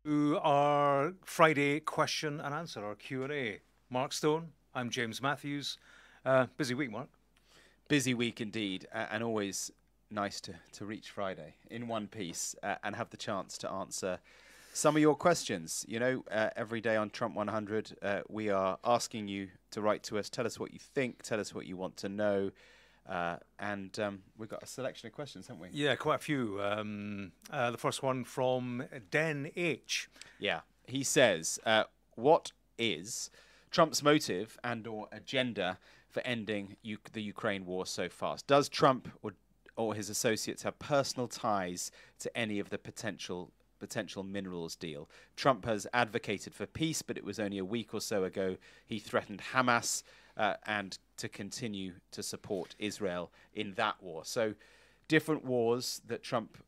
To our Friday question and answer, our Q&A. Mark Stone, I'm James Matthews. Busy week, Mark. Busy week indeed, and always nice to reach Friday in one piece and have the chance to answer some of your questions. Every day on Trump 100, we are asking you to write to us, tell us what you think, tell us what you want to know. And we've got a selection of questions, haven't we? Yeah, quite a few. The first one from Den H. Yeah. He says, what is Trump's motive and/or agenda for ending the Ukraine war so fast? Does Trump or his associates have personal ties to any of the potential minerals deal? Trump has advocated for peace, but it was only a week or so ago he threatened Hamas and to continue to support Israel in that war. So different wars that Trump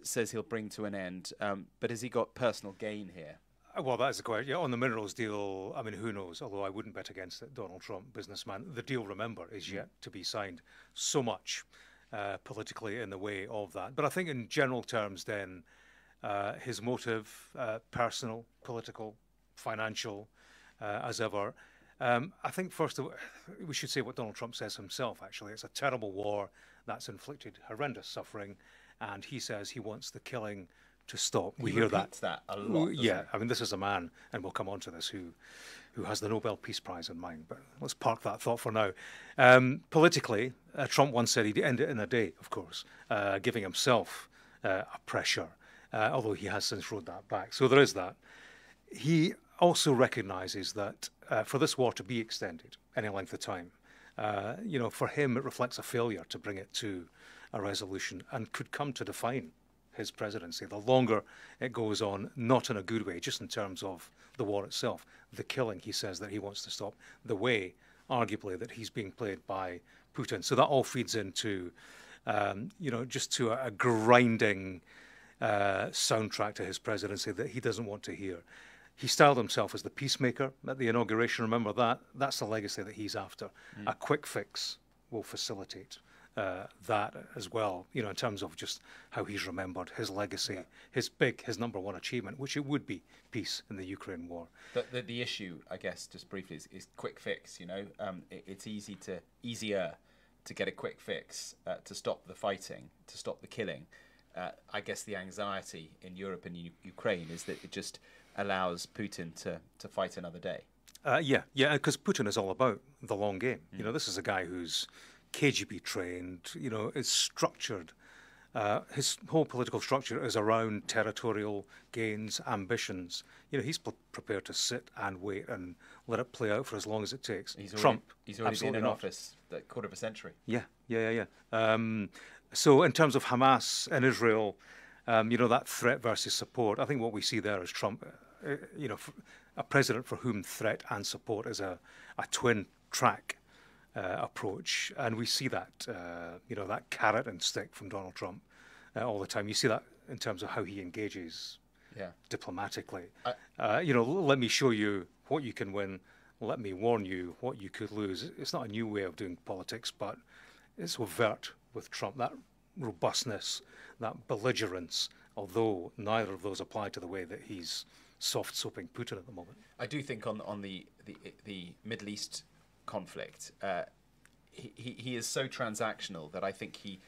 says he'll bring to an end, but has he got personal gain here? Well, that is the question. Yeah, on the minerals deal, I mean, who knows? Although I wouldn't bet against it. Donald Trump, businessman. The deal, remember, is yet to be signed. So much politically in the way of that. But I think in general terms, then, his motive, personal, political, financial, as ever. I think first of all, we should say what Donald Trump says himself, actually. It's a terrible war that's inflicted horrendous suffering, and he says he wants the killing to stop. We hear that a lot. Yeah, I mean, this is a man, and we'll come on to this, who has the Nobel Peace Prize in mind. But let's park that thought for now. Politically, Trump once said he'd end it in a day, of course, giving himself a pressure, although he has since rode that back. So there is that. He also recognises that for this war to be extended any length of time, for him it reflects a failure to bring it to a resolution and could come to define his presidency. The longer it goes on, not in a good way, just in terms of the war itself, the killing he says that he wants to stop, the way, arguably, that he's being played by Putin. So that all feeds into, just to a grinding soundtrack to his presidency that he doesn't want to hear. He styled himself as the peacemaker at the inauguration. Remember that? That's the legacy that he's after. A quick fix will facilitate that as well, in terms of just how he's remembered, his legacy, his number one achievement, which it would be peace in the Ukraine war. The issue, I guess, just briefly, is quick fix. It's easier to get a quick fix to stop the fighting, to stop the killing. I guess the anxiety in Europe and Ukraine is that it just allows Putin to fight another day. Yeah, because Putin is all about the long game. This is a guy who's KGB trained, is structured. His whole political structure is around territorial gains, ambitions. He's prepared to sit and wait and let it play out for as long as it takes. He's Trump, already been in office a quarter of a century. Yeah. So in terms of Hamas and Israel, that threat versus support, I think what we see there is Trump, a president for whom threat and support is a twin track approach. And we see that, that carrot and stick from Donald Trump all the time. You see that in terms of how he engages diplomatically. Let me show you what you can win. Let me warn you what you could lose. It's not a new way of doing politics, but it's overt with Trump, that robustness, that belligerence, although neither of those apply to the way that he's soft-soaping Putin at the moment. I do think on the Middle East conflict, he is so transactional that I think he,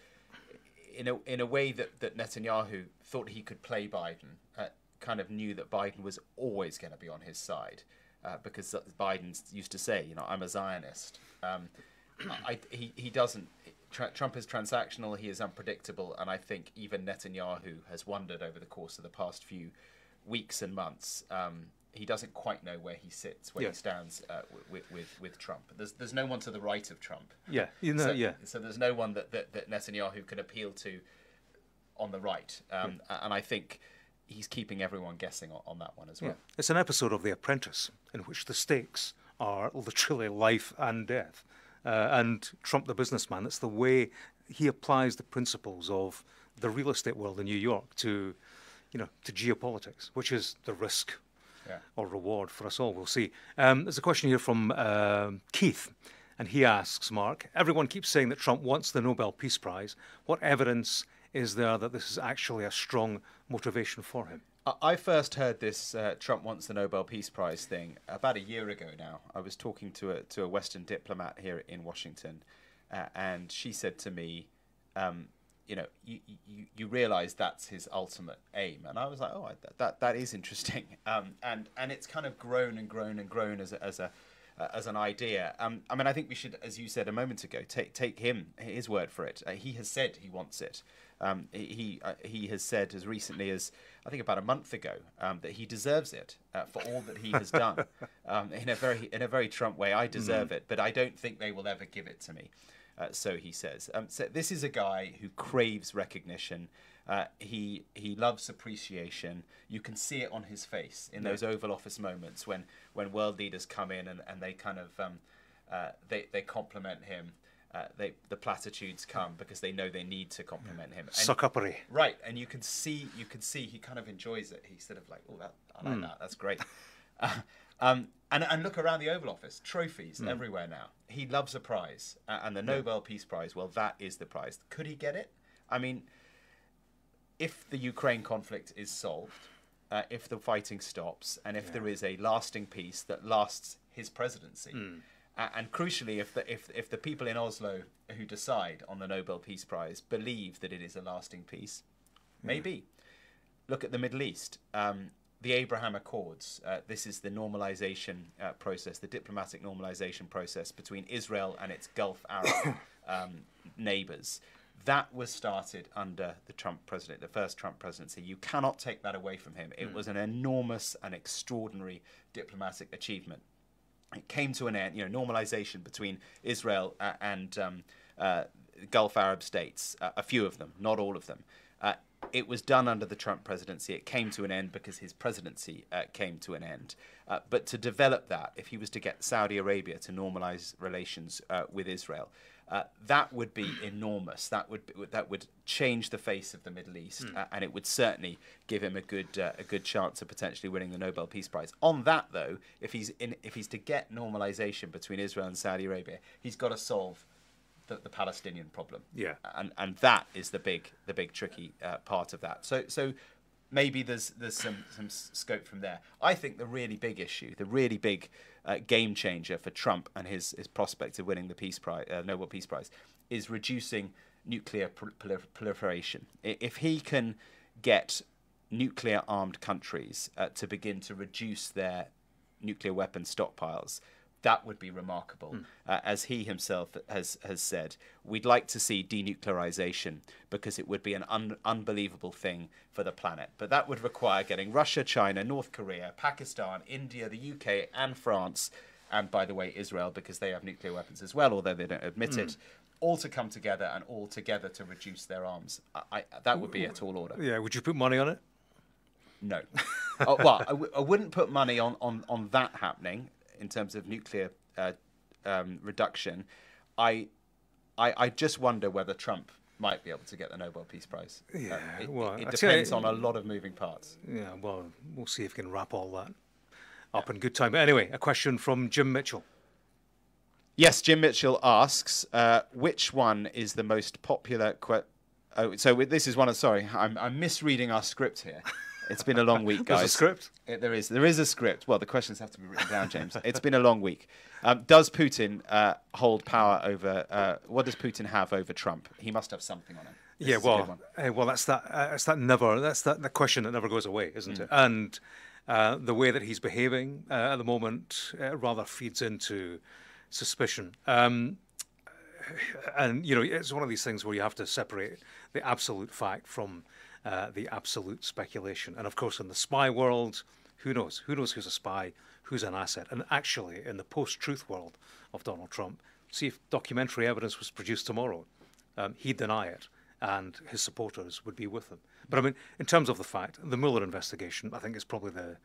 in a way that Netanyahu thought he could play Biden, kind of knew that Biden was always going to be on his side, because Biden used to say, I'm a Zionist. He doesn't. Trump is transactional, he is unpredictable, and I think even Netanyahu has wondered over the course of the past few weeks and months. He doesn't quite know where he sits, where he stands with Trump. There's no one to the right of Trump. So there's no one that Netanyahu can appeal to on the right, and I think he's keeping everyone guessing on that one as well. It's an episode of The Apprentice in which the stakes are literally life and death. And Trump, the businessman, it's the way he applies the principles of the real estate world in New York to geopolitics, which is the risk or reward for us all. We'll see. There's a question here from Keith, and he asks, Mark, everyone keeps saying that Trump wants the Nobel Peace Prize. What evidence is there that this is actually a strong motivation for him? I first heard this Trump wants the Nobel Peace Prize thing about a year ago now. I was talking to a Western diplomat here in Washington, and she said to me, you know, you realise that's his ultimate aim, and I was like, oh, that is interesting, and it's kind of grown and grown and grown as an idea. I mean, I think we should, as you said a moment ago, take his word for it. He has said he wants it. He has said as recently as I think about a month ago that he deserves it for all that he has done. In a very Trump way, I deserve it, but I don't think they will ever give it to me. So he says. So this is a guy who craves recognition. He loves appreciation. You can see it on his face in those Oval Office moments when world leaders come in and they kind of they compliment him. The platitudes come because they know they need to compliment him. Suck-uppery. Right, and you can see he kind of enjoys it. He's sort of like, oh, I like that. That's great. And look around the Oval Office, trophies everywhere now. He loves a prize, and the Nobel Peace Prize. Well, that is the prize. Could he get it? I mean, if the Ukraine conflict is solved, if the fighting stops, and if there is a lasting peace that lasts his presidency, and crucially, if the people in Oslo who decide on the Nobel Peace Prize believe that it is a lasting peace, maybe. Look at the Middle East. The Abraham Accords. This is the normalization process, the diplomatic normalization process between Israel and its Gulf Arab neighbors. That was started under the first Trump presidency. You cannot take that away from him. It was an enormous and extraordinary diplomatic achievement. It came to an end, normalization between Israel and Gulf Arab states, a few of them, not all of them. It was done under the Trump presidency. It came to an end because his presidency came to an end. But to develop that, if he was to get Saudi Arabia to normalize relations with Israel, that would be enormous. That would change the face of the Middle East, and it would certainly give him a good chance of potentially winning the Nobel Peace Prize. On that, though, if he's to get normalization between Israel and Saudi Arabia, he's got to solve the Palestinian problem. Yeah, and that is the big tricky part of that. So maybe there's some scope from there. I think the really big issue, the really big game changer for Trump and his prospect of winning the Peace Prize, Nobel Peace Prize, is reducing nuclear proliferation. If he can get nuclear armed countries to begin to reduce their nuclear weapon stockpiles, that would be remarkable. As he himself has said, we'd like to see denuclearization because it would be an unbelievable thing for the planet. But that would require getting Russia, China, North Korea, Pakistan, India, the UK, and France, and by the way, Israel, because they have nuclear weapons as well, although they don't admit it, all to come together and all together to reduce their arms. That would be a tall order. Yeah, would you put money on it? No. Well, I wouldn't put money on that happening. In terms of nuclear reduction, I just wonder whether Trump might be able to get the Nobel Peace Prize. Yeah, it depends on a lot of moving parts. Yeah, well, we'll see if we can wrap all that up in good time. But anyway, a question from Jim Mitchell. Yes, Jim Mitchell asks, which one is the most popular... this is one of... Sorry, I'm misreading our script here. It's been a long week, guys. There's a script? There is a script. Well, the questions have to be written down, James. It's been a long week. Does Putin hold power over... what does Putin have over Trump? He must have something on him. That's the question that never goes away, isn't it? And the way that he's behaving at the moment rather feeds into suspicion. And, it's one of these things where you have to separate the absolute fact from... the absolute speculation. And of course, in the spy world, who knows? Who knows who's a spy, who's an asset? And actually, in the post-truth world of Donald Trump, see if documentary evidence was produced tomorrow, he'd deny it, and his supporters would be with him. But I mean, in terms of the fact, the Mueller investigation, I think is probably the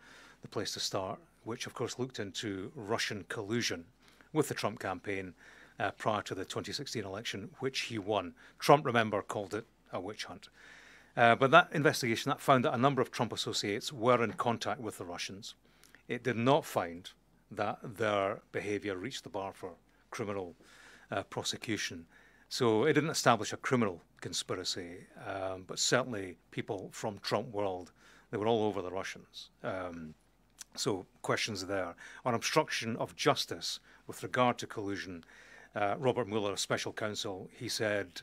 place to start, which of course looked into Russian collusion with the Trump campaign prior to the 2016 election, which he won. Trump, remember, called it a witch hunt. But that investigation found that a number of Trump associates were in contact with the Russians. It did not find that their behaviour reached the bar for criminal prosecution. So it didn't establish a criminal conspiracy, but certainly people from Trump world They were all over the Russians. So questions there. On obstruction of justice with regard to collusion, Robert Mueller, special counsel, he said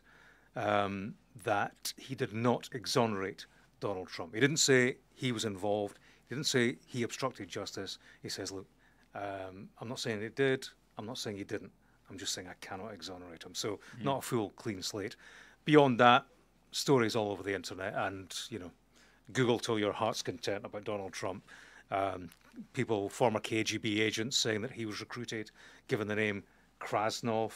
that he did not exonerate Donald Trump. He didn't say he was involved. He didn't say he obstructed justice. He says, look, I'm not saying he did. I'm not saying he didn't. I'm just saying I cannot exonerate him. So not a full clean slate. Beyond that, stories all over the internet, and Google till your heart's content about Donald Trump. People, former KGB agents, saying that he was recruited, given the name Krasnov.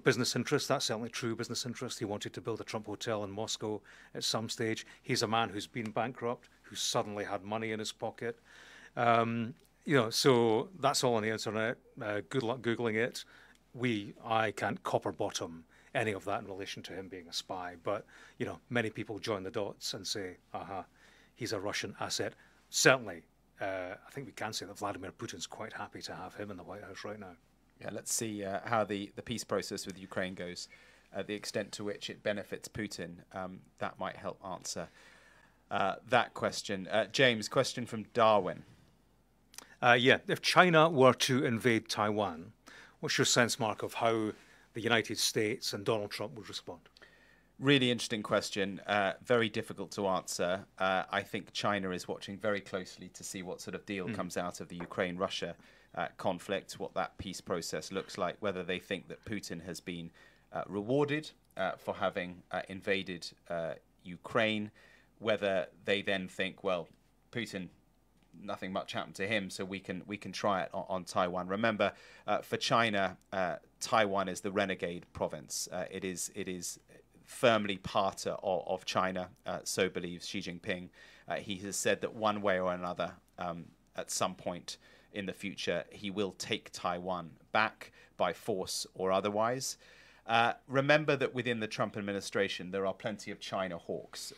Business interests, that's certainly true, business interests. He wanted to build a Trump hotel in Moscow at some stage. He's a man who's been bankrupt, who suddenly had money in his pocket. So that's all on the internet. Good luck Googling it. I can't copper bottom any of that in relation to him being a spy. But, many people join the dots and say, he's a Russian asset. Certainly, I think we can say that Vladimir Putin's quite happy to have him in the White House right now. Yeah, let's see how the peace process with Ukraine goes, the extent to which it benefits Putin. That might help answer that question. James, question from Darwin. If China were to invade Taiwan, what's your sense, Mark, of how the United States and Donald Trump would respond? Really interesting question. Very difficult to answer. I think China is watching very closely to see what sort of deal comes out of the Ukraine-Russia conflict, what that peace process looks like, whether they think that Putin has been rewarded for having invaded Ukraine, whether they then think, well, Putin, nothing much happened to him, so we can try it on Taiwan. Remember, for China, Taiwan is the renegade province. It is firmly part of China, so believes Xi Jinping. He has said that one way or another, at some point in the future, he will take Taiwan back by force or otherwise. Remember that within the Trump administration, there are plenty of China hawks.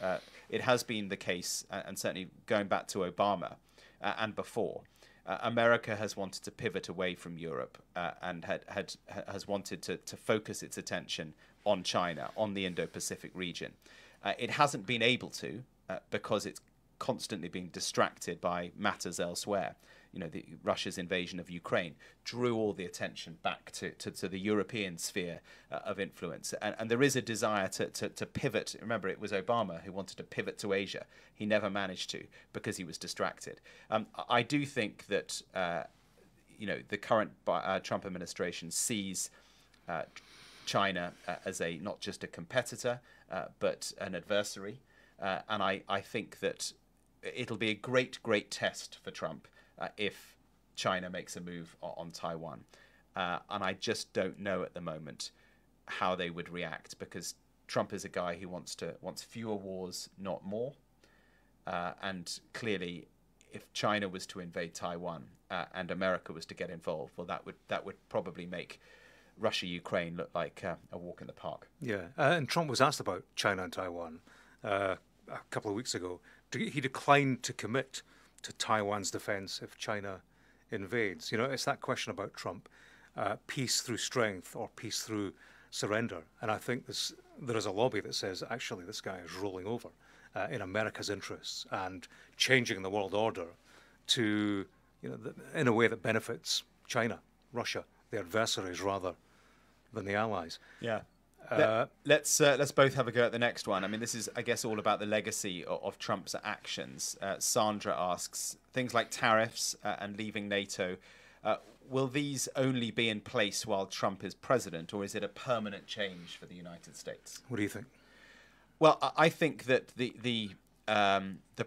It has been the case, and certainly going back to Obama and before, America has wanted to pivot away from Europe and has wanted to focus its attention on China, on the Indo-Pacific region. It hasn't been able to because it's constantly being distracted by matters elsewhere. Russia's invasion of Ukraine drew all the attention back to the European sphere of influence. And there is a desire to pivot. Remember, it was Obama who wanted to pivot to Asia. He never managed to because he was distracted. I do think that, the current Trump administration sees China as not just a competitor, but an adversary. And I think that it'll be a great test for Trump if China makes a move on Taiwan. And I just don't know at the moment how they would react, because Trump is a guy who wants fewer wars, not more. And clearly, if China was to invade Taiwan and America was to get involved, well, that would probably make Russia-Ukraine look like a walk in the park. Yeah, and Trump was asked about China and Taiwan a couple of weeks ago. He declined to commit to Taiwan's defense if China invades. It's that question about Trump, peace through strength or peace through surrender. And I think there is a lobby that says, actually, this guy is rolling over in America's interests and changing the world order to, in a way that benefits China, Russia, the adversaries rather than the allies. Yeah. Let's both have a go at the next one. I mean, this is, I guess, all about the legacy of Trump's actions. Sandra asks, things like tariffs and leaving NATO, will these only be in place while Trump is president, or is it a permanent change for the United States? What do you think? Well, I think that the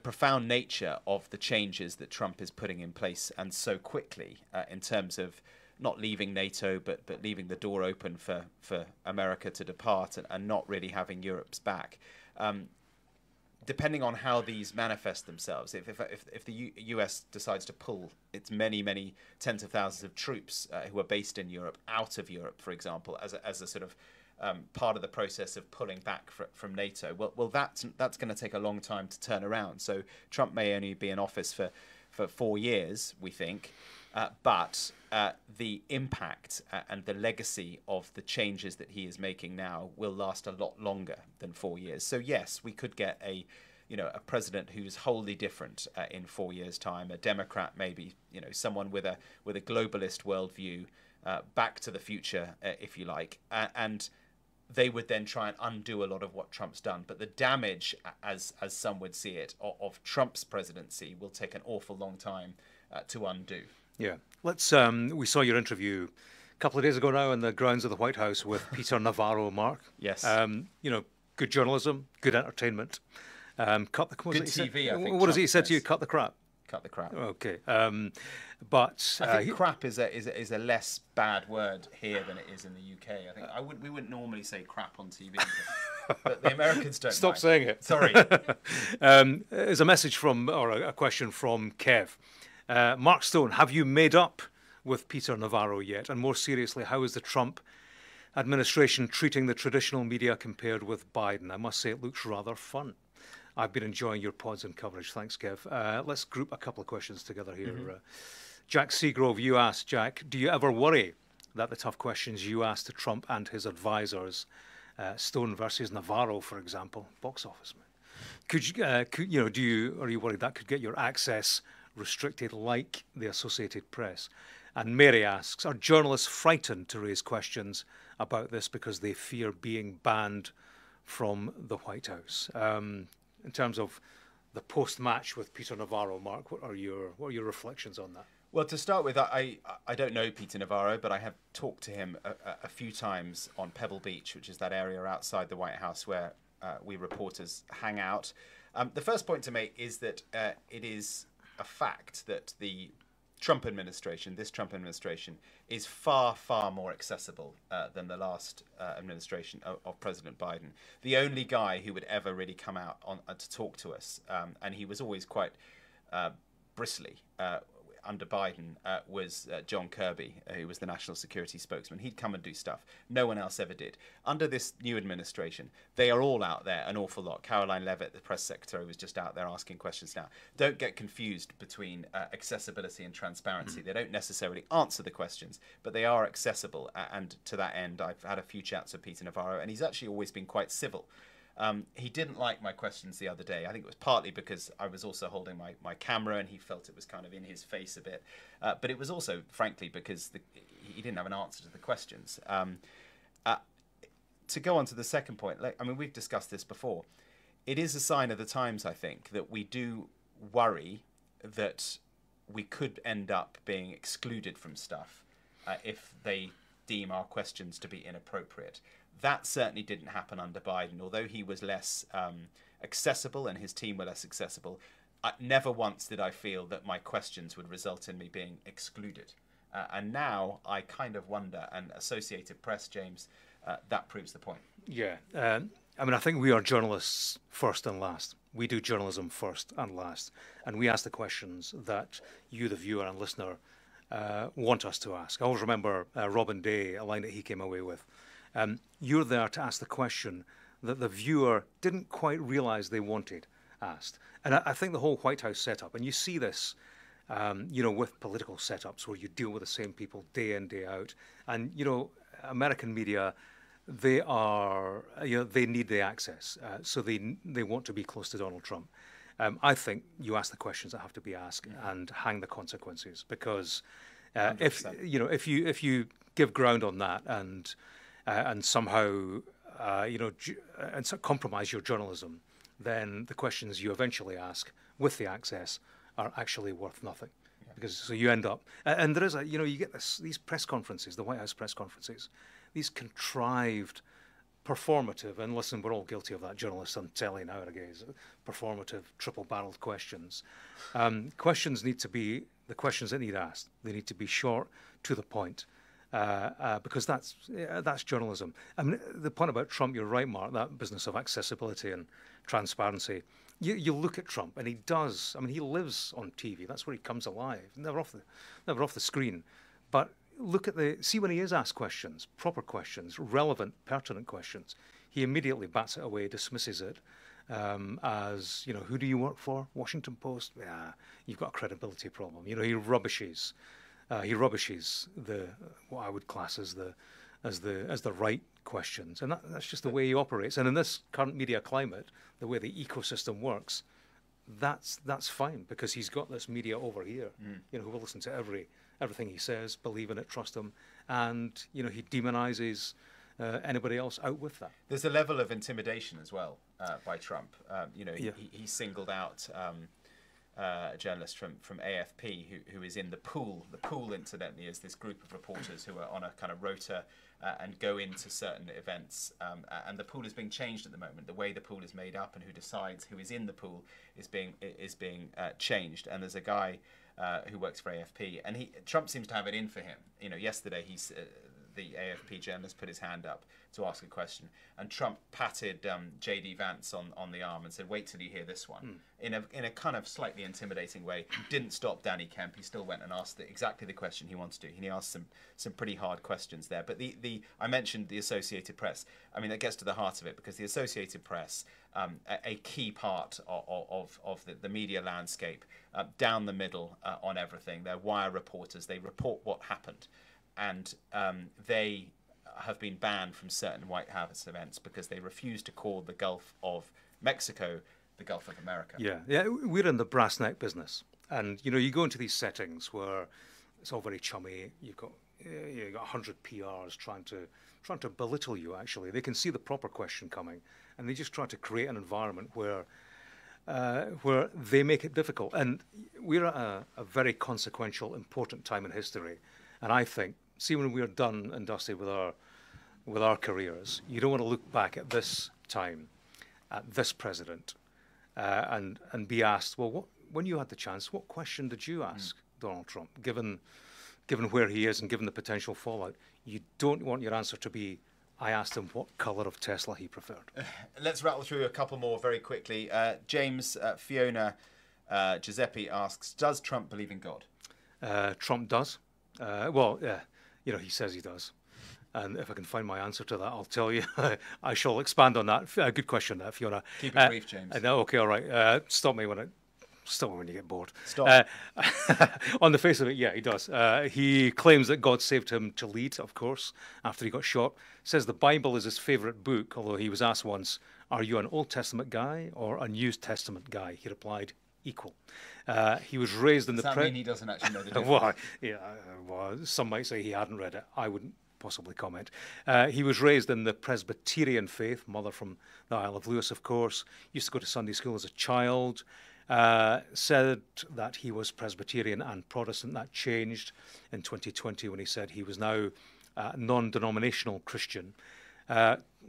profound nature of the changes that Trump is putting in place, and so quickly, in terms of not leaving NATO, but leaving the door open for America to depart and not really having Europe's back. Depending on how these manifest themselves, if the US decides to pull its many tens of thousands of troops who are based in Europe out of Europe, for example, as a sort of part of the process of pulling back from NATO, well, that's going to take a long time to turn around. So Trump may only be in office for 4 years, we think. But the impact and the legacy of the changes that he is making now will last a lot longer than 4 years. So yes, we could get a a president who's wholly different in 4 years' time, a Democrat maybe, someone with a globalist worldview, back to the future, if you like, and they would then try and undo a lot of what Trump's done. But the damage, as some would see it, of Trump's presidency will take an awful long time to undo. Yeah. Let's. We saw your interview a couple of days ago now on the grounds of the White House with Peter Navarro, Mark. Yes. Good journalism, good entertainment. Cut the good TV. I think. What does he say to you? Cut the crap. Cut the crap. Okay. But I think crap is a less bad word here than it is in the UK. I think we wouldn't normally say crap on TV, but the Americans don't. Stop mind. saying it. Sorry. There's a message or a question from Kev. Mark Stone, have you made up with Peter Navarro yet? And more seriously, how is the Trump administration treating the traditional media compared with Biden? I must say it looks rather fun. I've been enjoying your pods and coverage. Thanks, Kev. Let's group a couple of questions together here. Mm-hmm. Jack Seagrove, you asked, Jack, do you ever worry that the tough questions you ask to Trump and his advisors, Stone versus Navarro, for example, box office, man, are you worried that could get your access restricted like the Associated Press? And Mary asks, are journalists frightened to raise questions about this because they fear being banned from the White House? In terms of the post-match with Peter Navarro, Mark, what are your reflections on that? Well, to start with, I don't know Peter Navarro, but I have talked to him a few times on Pebble Beach, which is that area outside the White House where we reporters hang out. The first point to make is that it is a fact that this Trump administration, is far, far more accessible than the last administration of President Biden. The only guy who would ever really come out to talk to us, and he was always quite bristly under Biden, was John Kirby, who was the national security spokesman. He'd come and do stuff. No one else ever did. Under this new administration, they are all out there an awful lot. Caroline Leavitt, the press secretary, was just out there asking questions now. Don't get confused between accessibility and transparency. They don't necessarily answer the questions, but they are accessible. And to that end, I've had a few chats with Peter Navarro, and he's actually always been quite civil. He didn't like my questions the other day. I think it was partly because I was also holding my camera and he felt it was kind of in his face a bit. But it was also, frankly, because he didn't have an answer to the questions. To go on to the second point, we've discussed this before. It is a sign of the times, I think, that we do worry that we could end up being excluded from stuff if they deem our questions to be inappropriate. That certainly didn't happen under Biden. Although he was less accessible and his team were less accessible, never once did I feel that my questions would result in me being excluded. And now I kind of wonder, and Associated Press, James, that proves the point. Yeah. I think we are journalists first and last. We do journalism first and last. And we ask the questions that you, the viewer and listener, want us to ask. I always remember Robin Day, a line that he came away with. You're there to ask the question that the viewer didn't quite realize they wanted asked. And I think the whole White House setup, and you see this, with political setups where you deal with the same people day in, day out. And, American media, they need the access. So they want to be close to Donald Trump. I think you ask the questions that have to be asked and hang the consequences, because if you give ground on that and somehow compromise your journalism, then the questions you eventually ask with the access are actually worth nothing. Because so you end up, and there is you get these press conferences, the White House press conferences, these contrived, performative, and listen, we're all guilty of that, journalists on telly nowadays, performative, triple-barreled questions. Questions need to be the questions that need asked. They need to be short, to the point. Because that's journalism. The point about Trump, you're right, Mark, that business of accessibility and transparency. You look at Trump, and he does. He lives on TV. That's where he comes alive. Never off the screen. But see when he is asked questions, proper questions, relevant, pertinent questions. He immediately bats it away, dismisses it as who do you work for? Washington Post. Yeah, you've got a credibility problem. He rubbishes. He rubbishes what I would class as as the right questions, and that's just the way he operates. And in this current media climate, the way the ecosystem works, that's fine, because he's got this media over here, who will listen to everything he says, believe in it, trust him, and he demonizes anybody else out with that. There's a level of intimidation as well by Trump. He singled out a journalist from AFP who is in the pool. The pool, incidentally, is this group of reporters who are on a kind of rota and go into certain events. And the pool is being changed at the moment. The way the pool is made up and who decides who is in the pool is being changed. And there's a guy who works for AFP, and Trump seems to have it in for him. Yesterday the AFP journalist put his hand up to ask a question, and Trump patted J.D. Vance on the arm and said, "Wait till you hear this one," in a kind of slightly intimidating way. Didn't stop Danny Kemp. He still went and asked exactly the question he wants to. He asked some pretty hard questions there. But I mentioned the Associated Press. I mean, that gets to the heart of it, because the Associated Press, a key part of the media landscape, down the middle on everything. They're wire reporters. They report what happened. And they have been banned from certain White House events because they refuse to call the Gulf of Mexico the Gulf of America. Yeah, we're in the brass neck business, and you go into these settings where it's all very chummy. You've got 100 PRs trying to belittle you. Actually, they can see the proper question coming, and they just try to create an environment where they make it difficult. And we're at a very consequential, important time in history. And I think, see, when we're done and dusted with our careers, you don't want to look back at this time, at this president, and be asked, well, when you had the chance, what question did you ask Donald Trump, given where he is and given the potential fallout? You don't want your answer to be, I asked him what colour of Tesla he preferred. Let's rattle through a couple more very quickly. James Fiona Giuseppe asks, does Trump believe in God? Trump does. He says he does. And if I can find my answer to that, I'll tell you. I shall expand on that. Good question, Fiona. Keep it brief, James. Okay, all right. Stop me when you get bored. Stop. On the face of it, yeah, he does. He claims that God saved him to lead, of course, after he got shot. Says the Bible is his favourite book, although he was asked once, are you an Old Testament guy or a New Testament guy? He replied, equal. He was raised in Does that mean he doesn't actually know the difference? Well, some might say he hadn't read it. I wouldn't possibly comment. He was raised in the Presbyterian faith, mother from the Isle of Lewis, of course. Used to go to Sunday school as a child. Said that he was Presbyterian and Protestant. That changed in 2020 when he said he was now non-denominational Christian.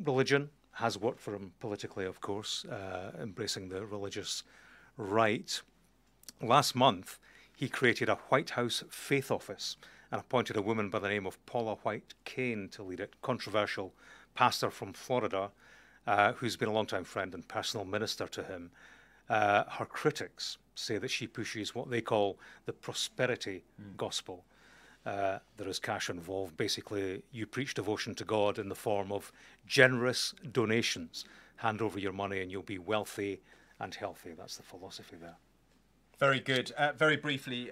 Religion has worked for him politically, of course, embracing the religious right. Last month, he created a White House faith office and appointed a woman by the name of Paula White Cain to lead it. Controversial pastor from Florida, who's been a long-time friend and personal minister to him. Her critics say that she pushes what they call the prosperity gospel. There is cash involved. Basically, you preach devotion to God in the form of generous donations. Hand over your money and you'll be wealthy and healthy. That's the philosophy there. Very good. Very briefly,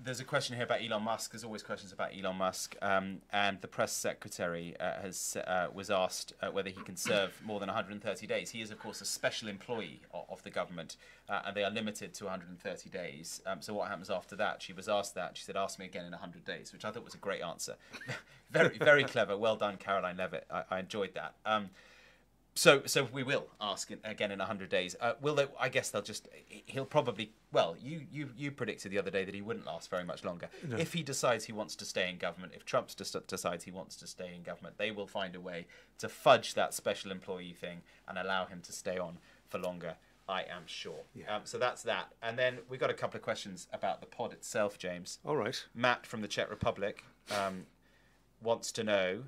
there's a question here about Elon Musk. There's always questions about Elon Musk. And the press secretary was asked whether he can serve more than 130 days. He is, of course, a special employee of the government, and they are limited to 130 days. So what happens after that? She was asked that. She said, ask me again in 100 days, which I thought was a great answer. Very, very clever. Well done, Caroline Levitt. I enjoyed that. So we will ask again in 100 days. Will they? I guess he'll probably. Well, you predicted the other day that he wouldn't last very much longer. No. If he decides he wants to stay in government, if Trump decides he wants to stay in government, they will find a way to fudge that special employee thing and allow him to stay on for longer. I am sure. Yeah. So that's that. And then we got a couple of questions about the pod itself, James. All right. Matt from the Czech Republic wants to know.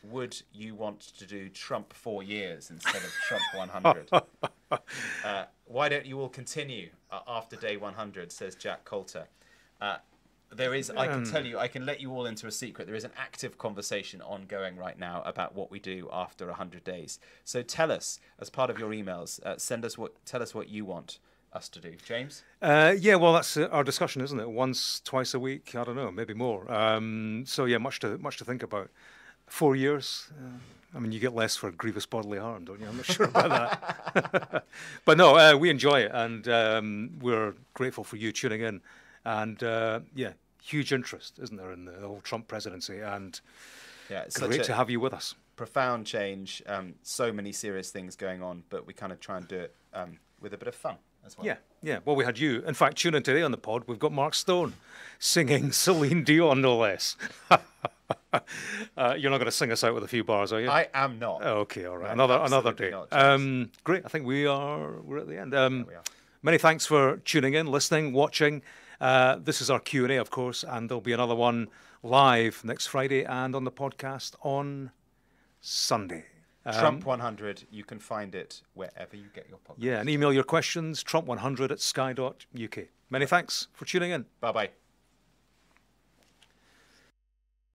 Would you want to do Trump 4 years instead of Trump 100? Why don't you all continue after day 100, says Jack Coulter. There is, I can tell you, I can let you all into a secret. There is an active conversation ongoing right now about what we do after 100 days. So tell us, as part of your emails, tell us what you want us to do. James? Yeah, well, that's our discussion, isn't it? Once, twice a week, I don't know, maybe more. So yeah, much to think about. 4 years. I mean, you get less for grievous bodily harm, don't you? I'm not sure about that. But no, we enjoy it, and we're grateful for you tuning in. And yeah, huge interest, isn't there, in the whole Trump presidency? And yeah, it's great to have you with us. Profound change, so many serious things going on, but we kind of try and do it with a bit of fun as well. Yeah, yeah. Well, we had you. In fact, tune in today on the pod. We've got Mark Stone singing Celine Dion, no less. You're not going to sing us out with a few bars, are you? I am not. Oh, okay, all right. No, Another day. Great. I think we're at the end. We are. Many thanks for tuning in, listening, watching. This is our Q&A, of course, and there'll be another one live next Friday and on the podcast on Sunday. Trump 100, you can find it wherever you get your podcast. Yeah, and email your questions, trump100@sky.uk. Many thanks for tuning in. Bye-bye.